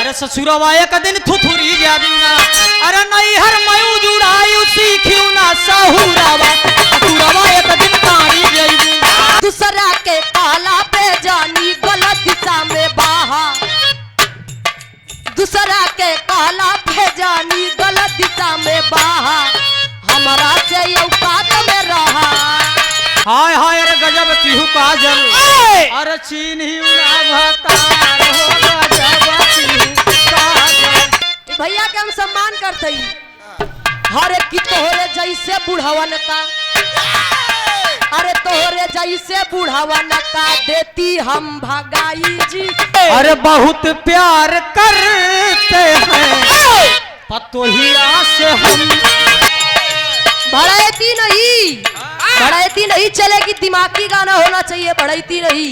अरे ससुरवा एक दिन थुथुरी जाबीना अरे नहीं हर मयू जुड़ायु सीखियो ना सहुरवा ससुरवा एक दिन तारी जाबीना दूसरा के काला पे जानी गलत दिशा में बाहा दूसरा के काला पे जानी गलत दिशा में बाहा हमारा से औकात में रहा हाय हाय अरे गजब किहू काजल अरे चीन ही उना भतार हो गजब किहू काजल। भैया के हम सम्मान करते हरे की तोहरे जैसे बुढ़ावन का अरे तोहरे जैसे बुढ़ावन का देती हम भगाई जी अरे बहुत प्यार करते हैं पतोहिया से हम बढ़ाती नहीं चलेगी दिमागी गाना होना चाहिए बढ़ाती नहीं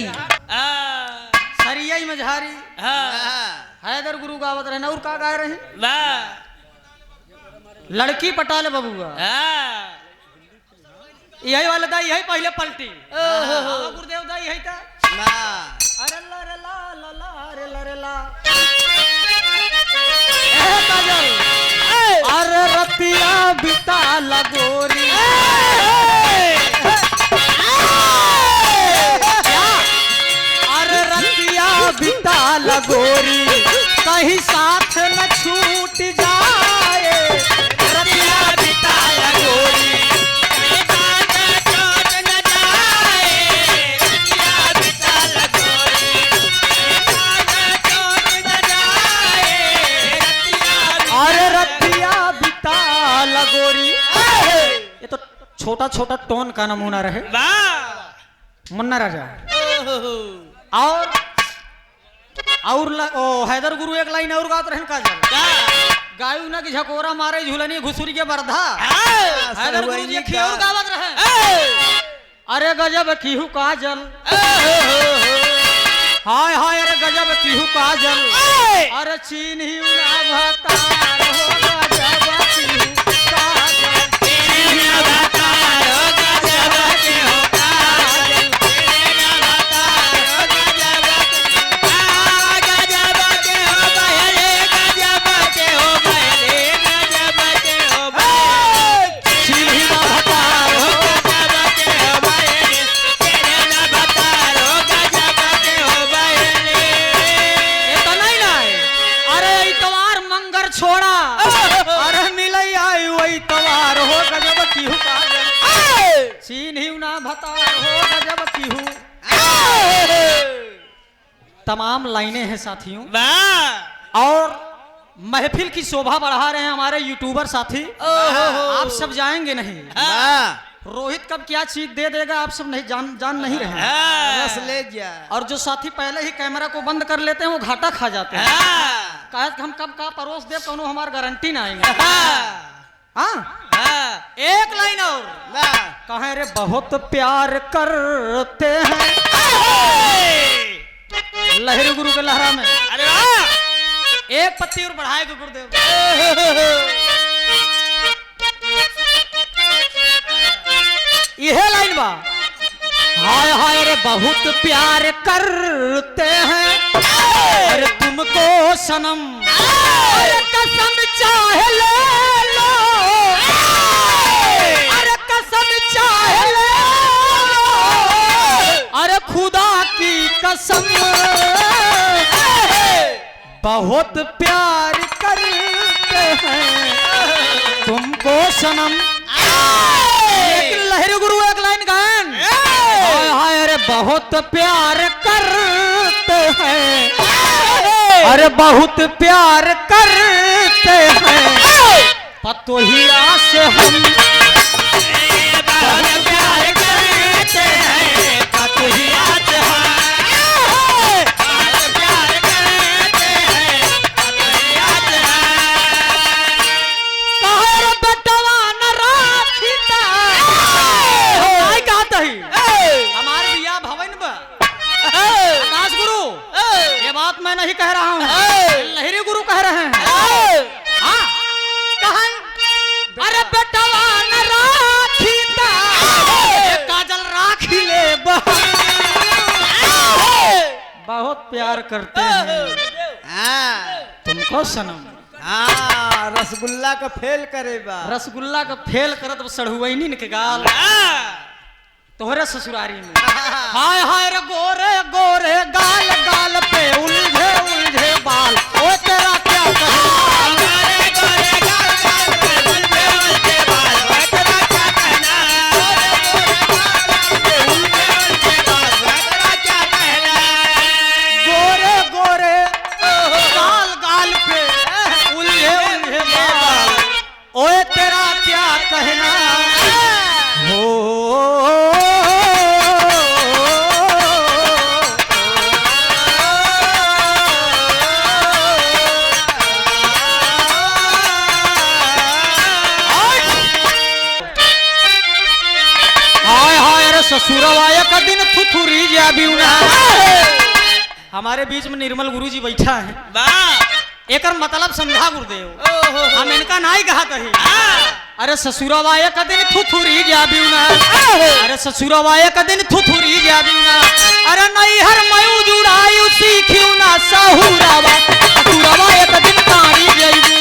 सरिया मझारी हैदर गुरु गावत रहे और का गाय रहे लड़की पटाले बबुआ यही वाला दाई यही पहले पलटी गुरुदेव दाई यही था अरे ला रे ला ला ला रे ला रे ला काजल अरे रतिया बिता लगोरी अरे रतिया बिता लगोरी कहीं साथ न छूट जाए रतिया बिता लगोरी ये तो छोटा छोटा टोन का नमूना रहे मुन्ना राजा और ओ हैदर गुरु एक लाइन और गात रहन काजल गायू ना की झकोरा मारे झूलनी घुसुरी के बरधा हैदर गुरु जी की और गावत रहे अरे गजब कीहू काजल हाय हाय अरे गजब कीहू काजल अरे चीन ही उना भतार हो गजब कीहू तमाम लाइनें हैं साथियों और महफिल की शोभा बढ़ा रहे हैं हमारे यूट्यूबर साथी आप सब जाएंगे नहीं रोहित कब क्या चीज दे देगा आप सब नहीं जान नहीं रहे रस ले जा और जो साथी पहले ही कैमरा को बंद कर लेते हैं वो घाटा खा जाते हैं कहा हम कब का परोस दे कोनो हमार गारंटी ना आएंगे एक लाइन और कहे रे बहुत प्यार करते हैं लहरी गुरु के लहरा में अरे एक पत्ती और बढ़ाएगा गुरुदेव यह लाइन बा हाय हाय रे बहुत प्यार करते हैं अरे तुमको सनम अरे कसम चाहे ले लो अरे कसम चाहे ले अरे खुदा की कसम बहुत प्यार करते हैं तुमको सनम लेकिन लहरी गुरु एक लाइन गायन हाय हाय अरे बहुत प्यार करते हैं अरे बहुत प्यार करते हैं पतोहिया से हम बहुत प्यार करते हैं पतोहिया से हम मैं नहीं कह रहा हूँ लहरी गुरु कह रहे हैं अरे बेटवा न राखीता काजल राखी ले बहुत प्यार करते हैं हो सनम। हाँ रसगुल्ला का फेल करे बा। रसगुल्ला का फेल करत सड़हुआनी के गाल तोहरे ससुरारी में। हाय हाय रे गोरे गोरे गाल गाल पे उलझे उलझे बाल ओ तेरा क्या कहना। गोरे गोरे गाल गाल पे उलझे उलझे बाल ओए तेरा क्या कहना हो। ससुरवाया का दिन थुथुरी जाबी ना। हमारे बीच में निर्मल गुरुजी बैठा है। एक मतलब समझा गुरुदेव हम इनका नहीं कहा कही। अरे ससुरवाया का दिन थुथुरी जाबी ना। अरे ससुरवाया का दिन थुथुरी जाबी ना। अरे नहीं हर मयू जुड़ायु सीखियो ना सहुरावा ससुरवाया का दिन तारी जाबी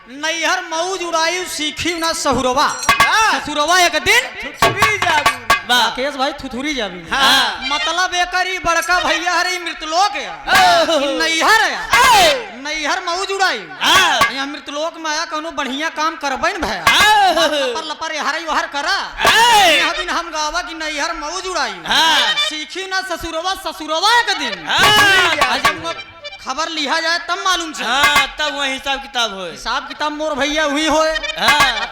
नैहर मऊ जुड़ायु सीखी ना सहुरवा ससुरवा एक दिन थुथुरी जाबू। राकेश भाई थुथुरी जाबी। मतलब एकरी बड़का भैया हरे मृतलोक नैहर नैहर मऊ जुड़ायु यहाँ मृतलोक में आया कौनो बढ़िया काम करबे न भैया लपर लपर हरे हर करा। यह दिन हम गावा की नैहर मऊ जुड़ायु सीखी ना ससुरवा ससुरवा एक दिन खबर लिया जाए तब मालूम चले। तब वही हिसाब किताब हो। हिसाब किताब मोर भैया हुई हो।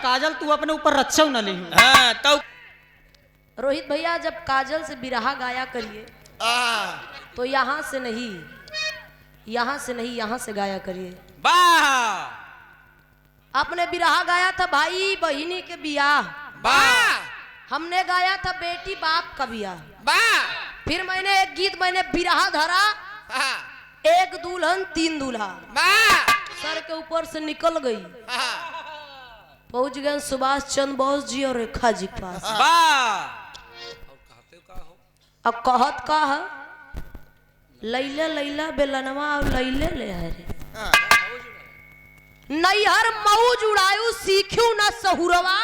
काजल तू अपने ऊपर रच्छव न ली। तब रोहित भैया जब काजल से बिरहा गाया करिए तो यहाँ से नहीं यहाँ से गाया करिए। आपने बिरहा गाया था भाई बहिनी के बियाह। हमने गाया था बेटी बाप का बियाह। फिर मैंने एक गीत मैंने बिरहा धरा एक दुल्हन तीन दूल्हा। सर के ऊपर से निकल गई पहुंच गए सुभाष चंद्र बोस जी और रेखा जी के पास। अब कहत का है लैला लैला बेलनवा और लैले ले रे नैहर मऊ जुड़ायु सीखू ना सहुरवा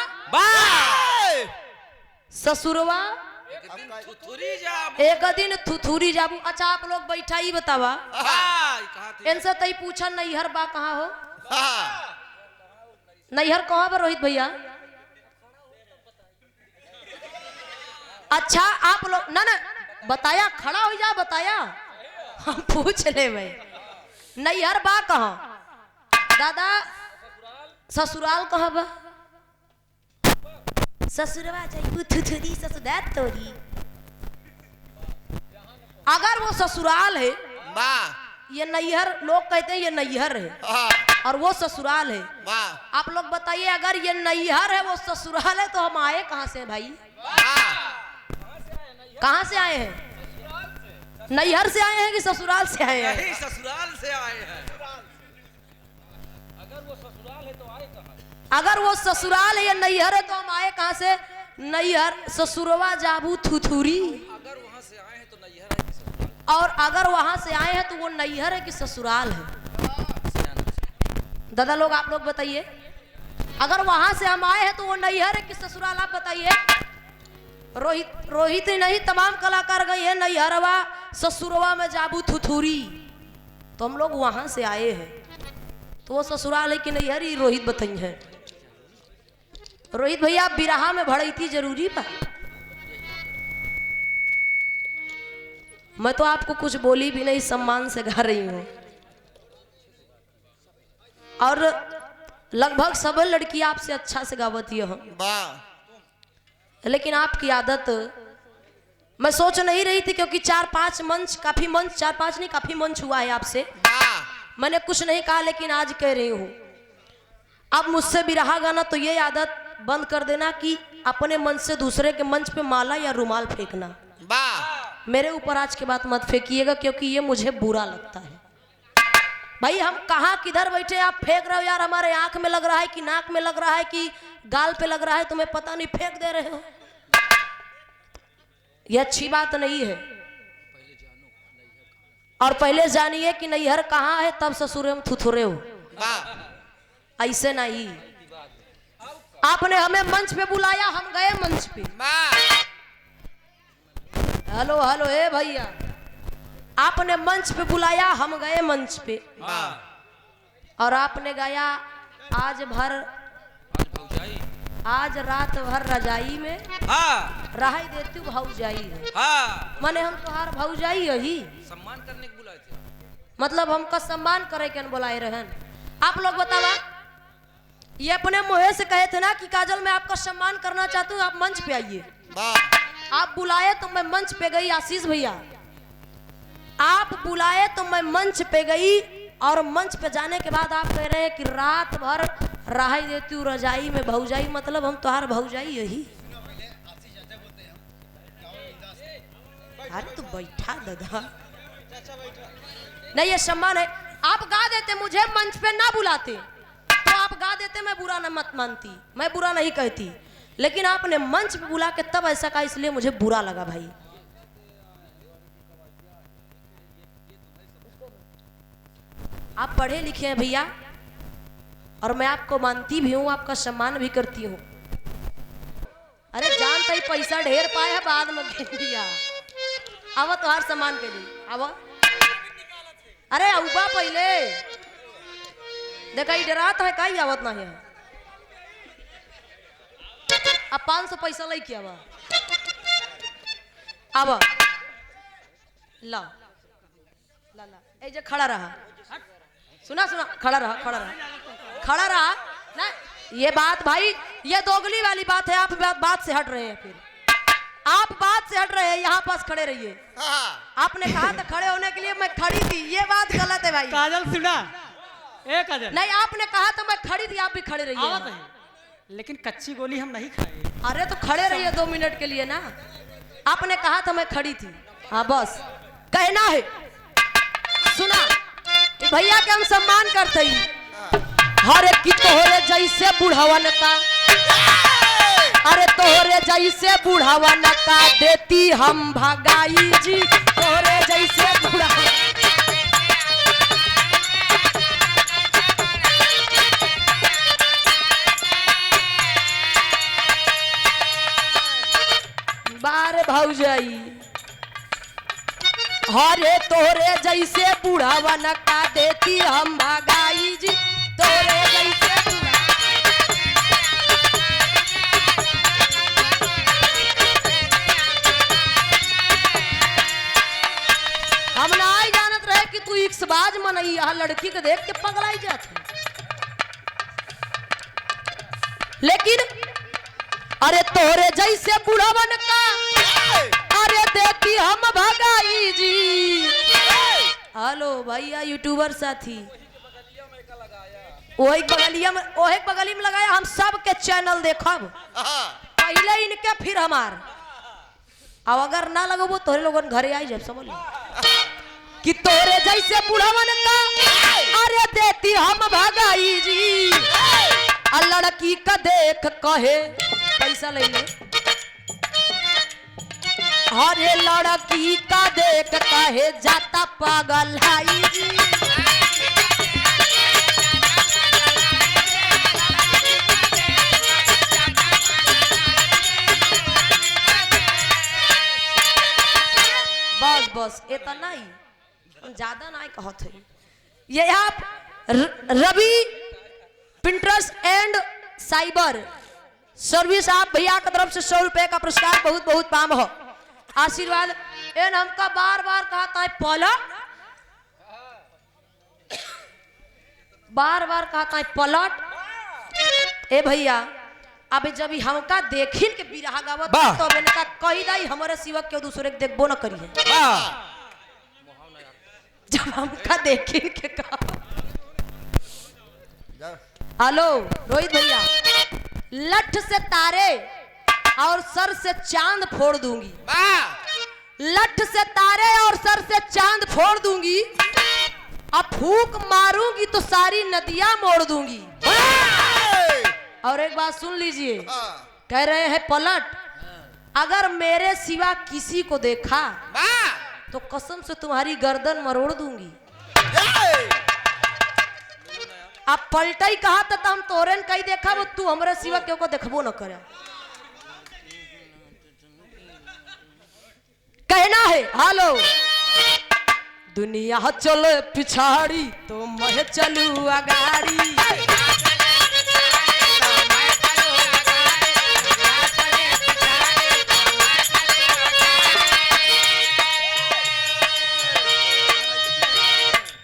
ससुरवा एक दिन थुथुरी जाबू। अच्छा आप लोग बैठा ही बतावा इनसे तई पूछा नैहर बा कहाँ हो। नैहर कहाँ बा रोहित भैया। अच्छा आप लोग ना बताया खड़ा हो जा बताया हम पूछ ले भाई नैहर बा कहाँ। दादा ससुराल कहाँ बा। ससुरवा जाइबू थुथुरी ससुराल तोरी। अगर वो ससुराल है ये नैहर लोग कहते हैं ये नैहर है और वो ससुराल है। आप लोग बताइए अगर ये नैहर है वो ससुराल है तो हम आए कहाँ से भाई। कहाँ से आए हैं नैहर से आए हैं कि ससुराल से आए हैं। नहीं ससुराल से आए हैं। अगर वो ससुराल है या नैहर है तो हम आए कहाँ से। नैहर ससुरवा जाबू थुथुरी। अगर वहां से आए हैं तो नैहर है और अगर वहां से आए हैं तो वो नैहर है कि ससुराल है। दादा लोग आप लोग बताइए अगर वहां से हम आए हैं तो वो नैहर है कि ससुराल आप बताइए। रोहित नहीं तमाम कलाकार गए हैं नैहरवा ससुरवा में जाबू थुथुरी तो हम लोग वहां से आए हैं तो वो ससुराल है कि नैहर ही रोहित बताइए है। रोहित भैया बिरहा में भड़ैती जरूरी बा। मैं तो आपको कुछ बोली भी नहीं सम्मान से गा रही हूँ। और लगभग सब लड़की आपसे अच्छा से गावती है, लेकिन आपकी आदत मैं सोच नहीं रही थी, क्योंकि 4-5 मंच, काफी मंच, 4-5 नहीं काफी मंच हुआ है आपसे, मैंने कुछ नहीं कहा, लेकिन आज कह रही हूँ अब मुझसे भी रहा गाना तो ये आदत बंद कर देना कि अपने मंच से दूसरे के मंच पे माला या रुमाल फेंकना। मेरे ऊपर आज के बाद मत फेंकिएगा, क्योंकि ये मुझे बुरा लगता है। भाई हम कहाँ किधर बैठे, आप फेंक रहे हो यार, हमारे आंख में लग रहा है कि नाक में लग रहा है कि गाल पे लग रहा है, तुम्हें पता नहीं, फेंक दे रहे हो। यह अच्छी बात नहीं है। और पहले जानिए कि नैहर कहाँ है, तब ससुर में थुथुरे हो, ऐसे नहीं। आपने हमें मंच पे बुलाया, हम गए मंच पे। हेलो हेलो ए भैया, आपने मंच पे बुलाया, हम गए मंच पे, और आपने गाया आज रात भर रजाई में रहाई देती हूँ भौजाई है। माने हम तुम्हार भौजाई यही सम्मान करने के बुलाए थे, मतलब हमका सम्मान करे के बुलाए रहन। आप लोग बतावा, ये अपने मुँह से कहे थे ना कि काजल मैं आपका सम्मान करना चाहती हूँ, आप मंच पे आइए। आप बुलाए तो मैं मंच पे गई। आशीष भैया, आप बुलाए तो मैं मंच पे गई, और मंच पे जाने के बाद आप कह रहे हैं कि रात भर रहाई देती हूँ रजाई में भौजाई, मतलब हम तुम्हार भौजाई यही। अरे तू बैठा दादा, नहीं ये सम्मान है। आप गा देते, मुझे मंच पे ना बुलाते तो आप गा देते, मैं बुरा न मत मानती, मैं बुरा नहीं कहती, लेकिन आपने मंच पे बुला के तब ऐसा कहा, इसलिए मुझे बुरा लगा। भाई आप पढ़े लिखे हैं भैया, और मैं आपको मानती भी हूँ, आपका सम्मान भी करती हूँ। अरे जानता ही पैसा ढेर पाए है, बाद में दिया अब तुम्हार सम्मान के लिए अब। अरे अबा पहले देखा डरात है, कहीं आवत नहीं है। अब 500 पैसा ले के अब ला ला ला, ए जे खड़ा रहा, सुना सुना, खड़ा रहा ना। ये बात भाई, ये दोगली वाली बात है। आप बात से हट रहे हैं, फिर आप बात से हट रहे हैं, यहाँ पास खड़े रहिए। आपने कहा था खड़े होने के लिए, मैं खड़ी थी, ये बात गलत है भाई। काजल सुना, ए काजल, नहीं आपने कहा था मैं खड़ी थी, आप भी खड़े रहिए। लेकिन कच्ची गोली हम नहीं खाए। अरे तो खड़े रहिए 2 मिनट के लिए ना। आपने कहा था मैं खड़ी थी, हाँ बस कहना है। सुना भैया के हम सम्मान करते ही, हर एक की तोहरे जैसे बुढ़ावन का, अरे तोहरे जैसे बुढ़ावन का देती हम भगाई जी, तोहरे जैसे बुढ़ावन। बार भौजाई, हरे तोरे जैसे बुढ़ावन का देती हम भगाई जी, तोरे जैसे हम ना ही जानत रहे कि तू इक्सबाज मनई, यहाँ लड़की के देख के पगलाई जाती। लेकिन अरे तोरे जैसे बुढ़ावन का, अरे देती हम भगाई जी। हेलो भैया यूट्यूबर साथी, वही बगलिया में लगाया। हम सब के चैनल देखब, पहले इनके फिर हमार। अब अगर ना लगो तोरे लोगन घरे आई जब समझ कि तोरे जैसे बुढ़ावन का, अरे देती हम भगाई जी। लड़की का देख कहे पैसा ले ले, अरे लड़की का देख कहे जाता पागल हाई जी। बस बस इतना ही, ज्यादा ना कहत है। ये आप रवि पिंटरेस्ट एंड साइबर सर्विस, आप भैया की तरफ से 100 रुपए का पुरस्कार बहुत बहुत पाम हो, आशीर्वाद। एन हमका बार बार कहता है पलट, बार बार कहता है पलट, ए भैया अबे जब हमका देखिन के बिरहा गावत तो अबे का कही दाई हमारे सिवा के दूसरे के देखबो न करी है। जब हमका देखिन के का हेलो रोहित भैया, लठ से तारे और सर से चांद फोड़ दूंगी, लठ से तारे और सर से चांद फोड़ दूंगी, अब फूंक मारूंगी तो सारी नदियां मोड़ दूंगी। और एक बात सुन लीजिए, कह रहे हैं पलट, अगर मेरे सिवा किसी को देखा तो कसम से तुम्हारी गर्दन मरोड़ दूंगी। अब पलटा ही कहा था हम तोरेन कहीं देखा वो तू हमारे सिवा क्यों को देखबो न करे। कहना है हेलो, दुनिया चले पिछाड़ी तो मैं चलू अगाड़ी,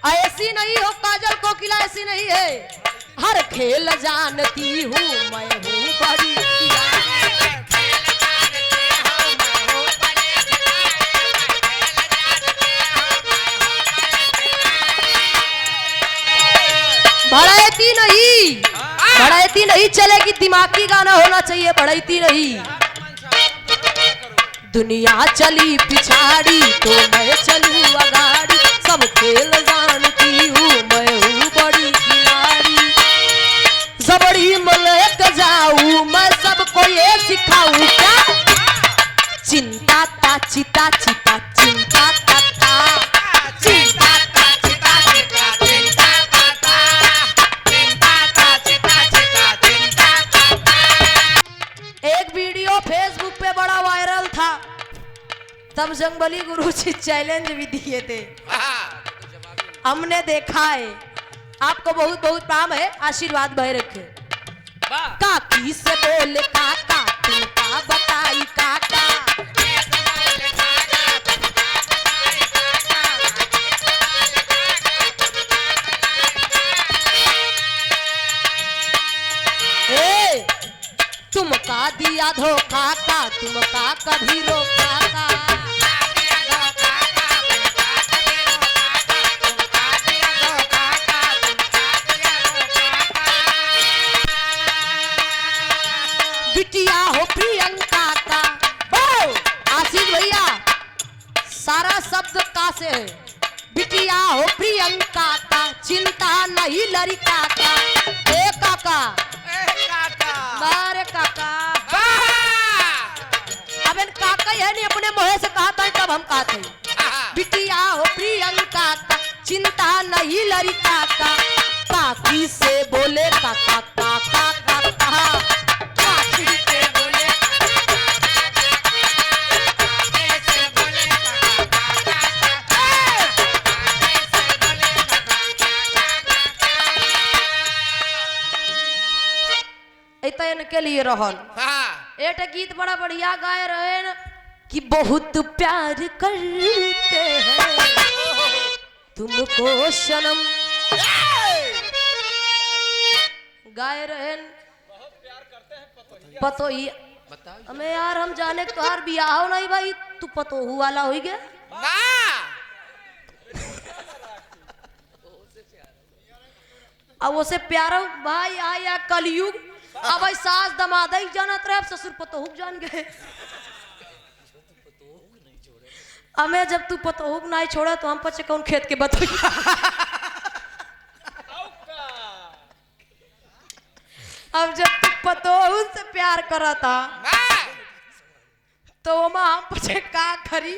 ऐसी नहीं हो काजल कोकिला, ऐसी नहीं है, हर खेल जानती हूँ मैं हूँ बड़ी। बढ़ाती नहीं, बढ़ाती नहीं चलेगी, दिमागी गाना होना चाहिए, बढ़ाती नहीं। दुनिया चली पिछाड़ी तो मैं चलूं अगाड़ी, सब खेल जानती हूँ मैं हूँ बड़ी खिलाड़ी, जबड़ी मलक जाऊं मैं सबको ये सिखाऊं क्या, चिंता ता चिता चिता चिंता ता चिंता ता चिता चिता चिंता ता चिंता ता चिता चिता चिंता ता। एक वीडियो फेसबुक पे बड़ा वायरल था, तब जंगबली गुरु जी चैलेंज भी दिए थे, हमने देखा है। आपको बहुत बहुत प्रणाम है, आशीर्वाद भय रखे। काकी से बोले काका तुमका बताई काका, ए तुमका दिया धोखा का तुमका कभी रोका का, बिटिया हो प्रियंका का। आशीष भैया सारा शब्द का से है, बिटिया हो प्रियंका का, चिंता नहीं लड़का का। ए काका बारे काका, अब इन काका यह नहीं अपने मुँह से कहा था तब हम कहते बिटिया हो प्रियंका का, चिंता नहीं लड़का का। काकी से बोले काका काका काका, के लिए रहल। एक गीत बड़ा बढ़िया गाए रहे न कि बहुत प्यार करते हैं तुमको सनम, गाए रहे पतो ही हमें यार, हम जाने तुहार बियाह हो नहीं भाई, तू पतोहू वाला हो गया। अब उसे प्यारा भाई आया कलयुग, अब भाई सास दमाद ही जानत रहे, अब ससुर पतोहू जान गए। हमें जब तू पतोहू नहीं छोड़ा तो हम पचे कौन खेत के बतोई। अब जब तू पतोहू से प्यार करा था तो हम पचे का खरी,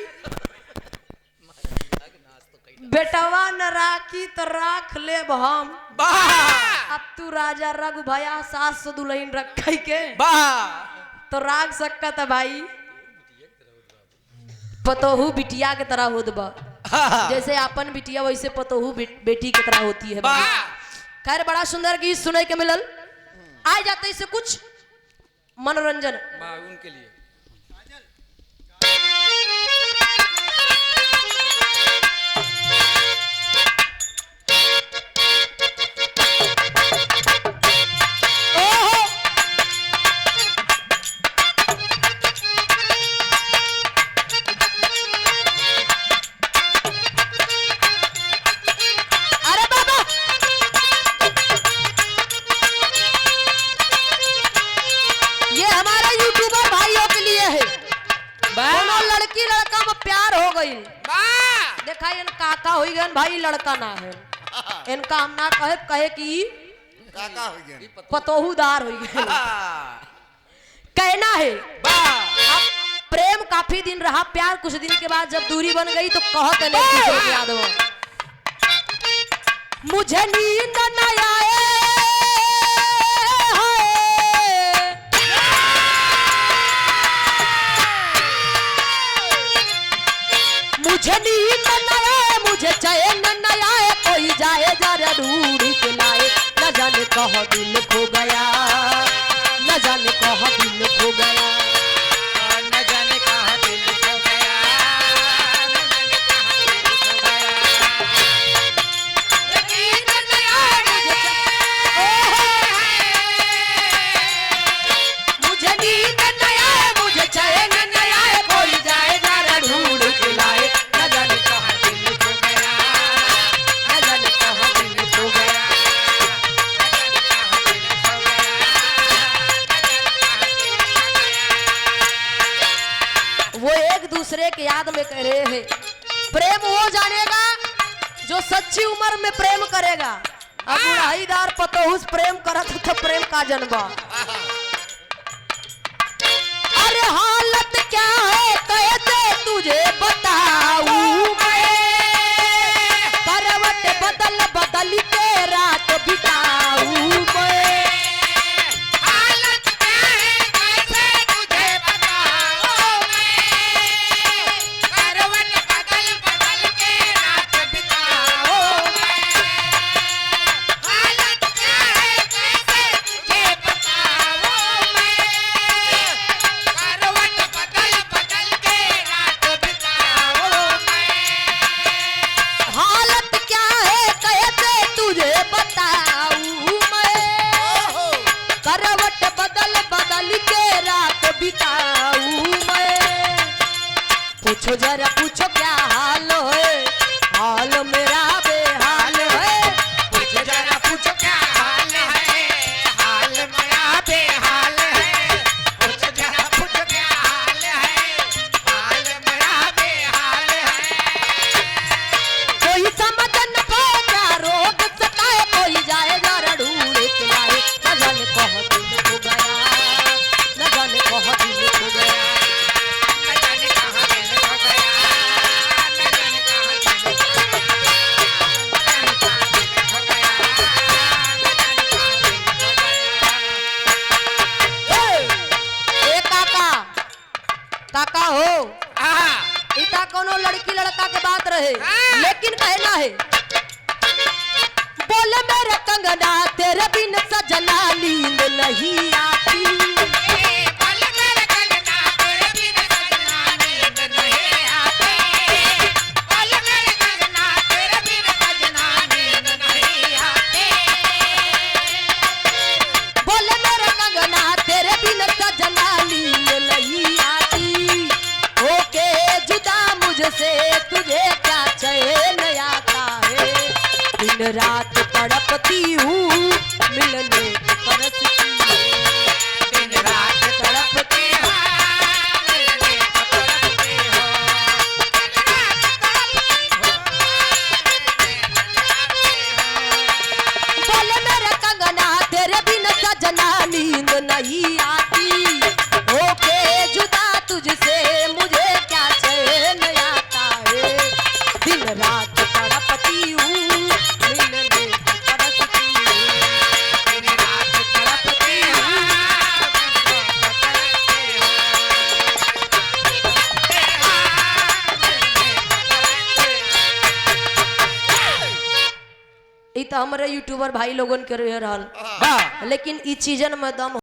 बेटवा न राखी तो राख ले हम। अब तू राजा रघु भया सास से दुल्हन रख के तो राख सकता था भाई, पतोहू बिटिया के तरह होत बा, जैसे अपन बिटिया वैसे पतोहू बेटी की तरह होती है। खैर बड़ा सुंदर गीत सुने के मिलल, आ जाते इसे कुछ मनोरंजन उनके लिए। दोनों लड़की लड़का में प्यार हो गई। देखा इन काका हो गए भाई, लड़का ना है इनका, हम ना कहे कि काका हो गया, पतोहूदार हो गए। कहना है अब प्रेम काफी दिन रहा, प्यार कुछ दिन के बाद जब दूरी बन गई तो कहत नहीं याद हो, मुझे नींद न आए मुझे नींद न आए, मुझे चैन न आए, कोई जाए जरा ढूंढ के लाए, न जाने कहाँ दिल खो गया, न जाने कहाँ दिल खो गया, न जाने कहाँ दिल खो गया, न जाने कहाँ दिल खो गया। नींद न आए मुझे नींद न आए, मुझे चैन न आए, कोई जाए जरा ढूंढ के लाए, न जाने कहाँ दिल खो गया, न जाने कहाँ दिल खो गया। वो एक दूसरे के याद में कह रहे हैं, प्रेम वो जानेगा जो सच्ची उम्र में प्रेम करेगा, अब बुढ़ाईदार पतोहुस प्रेम करत तो प्रेम का जन्मा। अरे हालत क्या है कैसे तुझे बताऊं मैं, करवट बदल बदल के रात बिताऊं मैं, हालत क्या है कैसे तुझे बताऊं मैं, करवट बदल बदल के रात बिताऊं मैं, हालत क्या है कैसे तुझे बताऊं मैं, करवट बदल बदल के रात बिताऊं मैं, हालत क्या है कैसे तुझे बताऊं मैं, करवट बदल बदल के रात बिताऊं मैं, पूछो जरा पूछो क्या हाल है, हाल मेरा बेहाल है, पूछो जरा पूछो क्या हाल है, हाल मेरा बेहाल है, पूछो जरा पूछो क्या हाल है, हाल मेरा बेहाल है, कोई समझ न पाए क्या रोग सताए, कोई जाए जरा ढूंढ के लाए, न जाने कहाँ दिल खो गया, न जाने कहाँ दिल खो गया। न जाने कहाँ दिल खो गया, न जाने कहाँ दिल खो गया, न जाने कहाँ दिल खो गया, न जाने कहाँ दिल खो गया। ए काका, काका हो, हाँ, इता कोनो लड़की लड़का के बात रहे, लेकिन कहना है बोले मेरे कंगना तेरे बिन सजना नींद नहीं आती, पल मेरे कंगना तेरे बिन सजना नींद नहीं आती, पल मेरे कंगना तेरे बिन सजना नींद नहीं आती, बोले मेरे कंगना तेरे बिन सजना नींद नहीं आती, होके जुदा मुझसे तुझे क्या चैन आता है, दिन रात तड़पती हूँ मिलने की तरसती हूँ, दिन रात तड़पती हो, मिलने को तड़पती हो, दिन रात तड़पती हो, मिलने को तड़पती हो, बोले मेरे कंगना तेरे बिन सजना नींद नहीं आती, होके जुदा तुझसे मुझे क्या चैन आता है, दिन रात तड़पती हूँ मिलने की तरसती हूँ, दिन रात तड़पती हो, मिलने को तड़पती हो, ई तो हमारे यूट्यूबर भाई लोगन के रहे रहल, लेकिन ई चीजन में दम